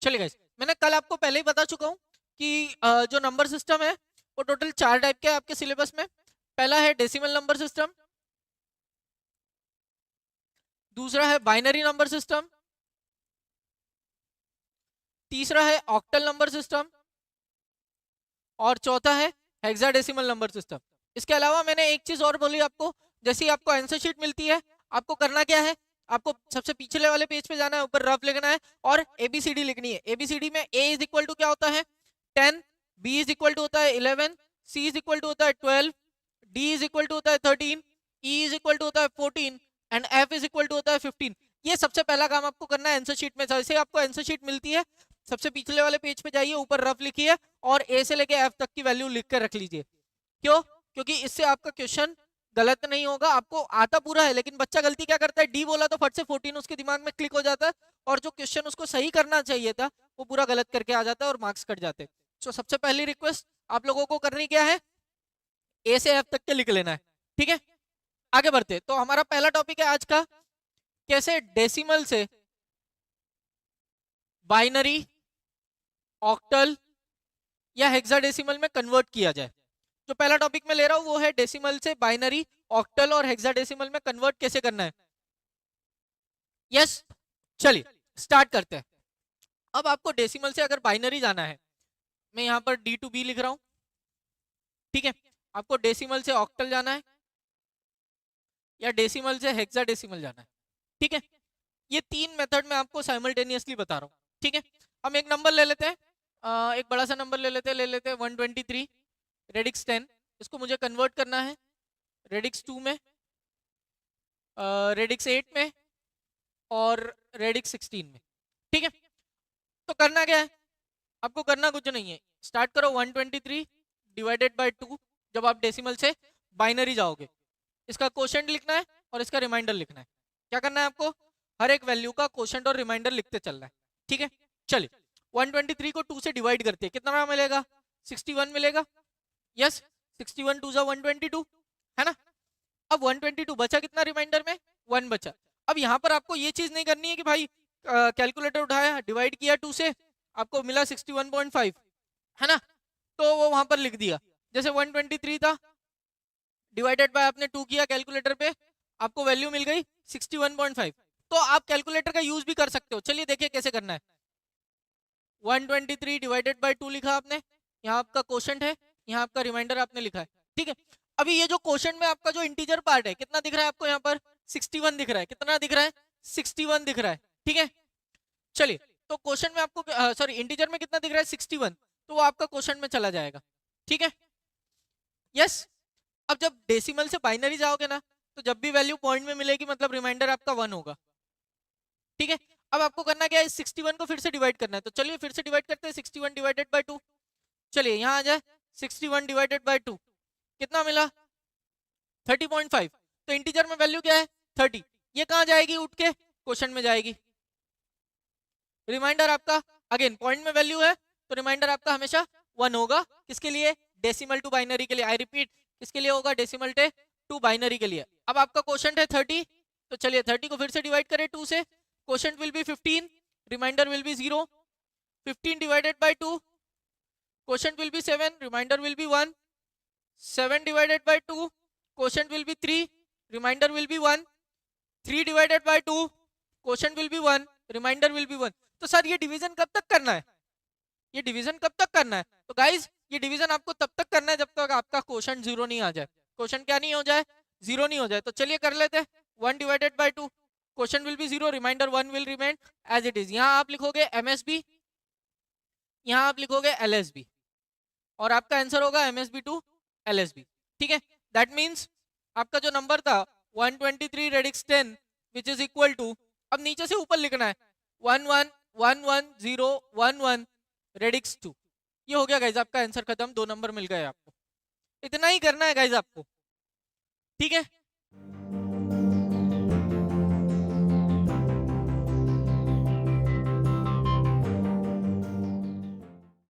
चलिए गाइस, मैंने कल आपको पहले ही बता चुका हूँ कि जो नंबर सिस्टम है वो टोटल 4 टाइप के हैं आपके सिलेबस में। पहला है डेसिमल नंबर सिस्टम, दूसरा है बाइनरी नंबर सिस्टम, तीसरा है ऑक्टल नंबर सिस्टम और चौथा है हेक्साडेसिमल नंबर सिस्टम। इसके अलावा मैंने एक चीज और बोली आपको, जैसे ही आपको आंसर शीट मिलती है आपको करना क्या है, आपको सबसे पिछले वाले पेज पे जाना है, ऊपर रफ लिखना है और एबीसीडी लिखनी है। एबीसीडी में ए इज इक्वल टू क्या होता है 10, बी इज इक्वल टू होता है 11, सी इज इक्वल टू होता है 12, डी इज इक्वल टू होता है 13, ई इज इक्वल टू होता है 14 and F is equal to होता है 15। ये सबसे पहला काम आपको करना है आंसर शीट में। जैसे आपको आंसर शीट मिलती है सबसे पिछले वाले पेज पे जाइए, ऊपर रफ लिखिए और ए से लेके एफ तक की वैल्यू लिख कर रख लीजिए। क्यों? क्योंकि इससे आपका क्वेश्चन गलत नहीं होगा। आपको आता पूरा है लेकिन बच्चा गलती क्या करता है, डी बोला तो फट से 14 उसके दिमाग में क्लिक हो जाता है और जो क्वेश्चन उसको सही करना चाहिए था वो पूरा गलत करके आ जाता है और मार्क्स कट जाते हैं। तो सबसे पहली रिक्वेस्ट आप लोगों को करनी क्या है, ए से एफ तक के लिख लेना है। ठीक है, आगे बढ़ते। तो हमारा पहला टॉपिक है आज का, कैसे डेसिमल से बाइनरी, ऑक्टल या हेक्साडेसिमल में कन्वर्ट किया जाए। जो पहला टॉपिक मैं ले रहा हूं वो है डेसिमल से बाइनरी, ऑक्टल और हेक्साडेसिमल में कन्वर्ट कैसे करना है। यस, चलिए स्टार्ट करते हैं। अब आपको डेसिमल से अगर बाइनरी जाना है, मैं यहां पर डी टू बी लिख रहा हूं। ठीक है, आपको डेसिमल से ऑक्टल जाना है या डेसिमल से हेक्साडेसिमल जाना है। ठीक है, ये तीन मेथड में आपको साइमल्टेनियसली बता रहा हूँ। ठीक है, हम एक नंबर ले लेते हैं, एक बड़ा सा नंबर ले लेते हैं 123 रेडिक्स 10। इसको मुझे कन्वर्ट करना है रेडिक्स 2 में, रेडिक्स 8 में और रेडिक्स 16 में। ठीक है, तो करना क्या है, आपको करना कुछ नहीं है, स्टार्ट करो 123 डिवाइडेड बाय 2। जब आप डेसिमल से बाइनरी जाओगे इसका कोशेंट लिखना है और इसका रिमाइंडर लिखना है। क्या करना है आपको, हर एक वैल्यू का कोशेंट और रिमाइंडर लिखते चलना है। ठीक है, चलिए 123 को 2 से डिवाइड करते हैं, कितना मिलेगा 61 मिलेगा। यस, 61 2 122 है ना। अब 122 बचा कितना रिमाइंडर में, 1 बचा। अब यहाँ पर आपको ये चीज नहीं करनी है कि भाई कैलकुलेटर उठाया डिवाइड किया 2 से आपको मिला 61.5 है ना, तो वो वहां पर लिख दिया। जैसे 123 था, डिवाइडेड बाय आपने 2 किया कैलकुलेटर पे, आपको वैल्यू मिल गई 61.5। तो आप कैलकुलेटर का यूज भी कर सकते हो। चलिए देखिए कैसे करना है। 123 डिवाइडेड बाय 2 लिखा आपने, यहाँ आपका क्वोशंट है, यहाँ आपका रिमाइंडर आपने लिखा है। ठीक है, अभी ये जो क्वोशंट में आपका जो इंटीजर पार्ट है कितना दिख रहा है आपको, यहाँ पर 61 दिख रहा है। कितना दिख रहा है, 61 दिख रहा है। ठीक है, चलिए तो क्वोशंट में आपको सॉरी इंटीजर में कितना दिख रहा है 61, तो वो आपका क्वोशंट में चला जाएगा। ठीक है, यस। अब जब डेसिमल से बाइनरी जाओगे ना, तो जब भी वैल्यू पॉइंट में मिलेगी मतलब रिमाइंडर आपका 1 होगा। ठीक है, अब आपको करना क्या है, 61 को फिर से डिवाइड करना है। तो चलिए फिर से डिवाइड करते हैं 61 डिवाइडेड बाय 2। चलिए यहाँ आ जाए 61 डिवाइडेड बाय 2 कितना मिला 30.5। तो इंटीजर में वैल्यू क्या है 30, ये कहाँ जाएगी उठ के क्वोशंट में जाएगी। रिमाइंडर आपका अगेन पॉइंट में वैल्यू है तो रिमाइंडर आपका हमेशा 1 होगा। किसके लिए, डेसिमल टू बाइनरी के लिए। आई रिपीट, किसके लिए होगा, डेसिमल टू बाइनरी के लिए। अब आपका क्वोशंट है 30, तो चलिए 30 को फिर से डिवाइड करें 2 से, quotient will be 15, remainder will be 0। 15 divided by 2, quotient will be 7, remainder will be 1। 7 divided by 2, quotient will be 3, remainder will be 1। 3 divided by 2, quotient will be 1, remainder will be 1। तो sir ये division कब तक करना है, ये division कब तक करना है, तो गाइज ये डिवीजन आपको तब तक करना है जब तक आपका क्वोशंट 0 नहीं आ जाए। क्वोशंट क्या नहीं हो जाए, 0 नहीं हो जाए। तो चलिए कर लेते हैं 1 divided by 2, quotient will be 0, remainder 1 will remain as it is. यहाँ आप लिखोगे MSB, यहाँ आप लिखोगे LSB और आपका आंसर होगा MSB टू LSB। ठीक है, दैट मीन्स आपका जो नंबर था 123 radix 10 which is equal to, अब नीचे से ऊपर लिखना है 111011 रेडिक्स 2। ये हो गया गाइज आपका आंसर खत्म, 2 नंबर मिल गए आपको। इतना ही करना है गाइज आपको। ठीक है,